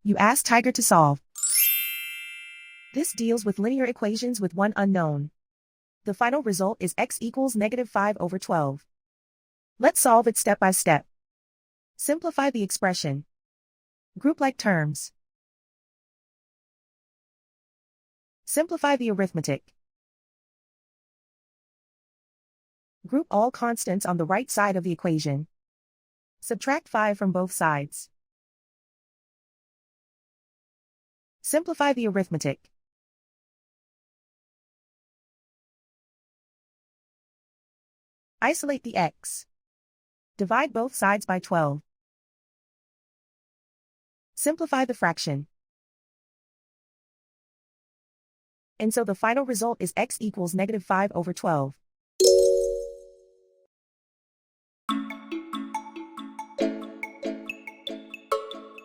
You ask Tiger to solve. This deals with linear equations with one unknown. The final result is x equals -5/12. Let's solve it step by step. Simplify the expression. Group like terms. Simplify the arithmetic. Group all constants on the right side of the equation. Subtract 5 from both sides. Simplify the arithmetic. Isolate the x. Divide both sides by 12. Simplify the fraction. And so the final result is x equals -5/12.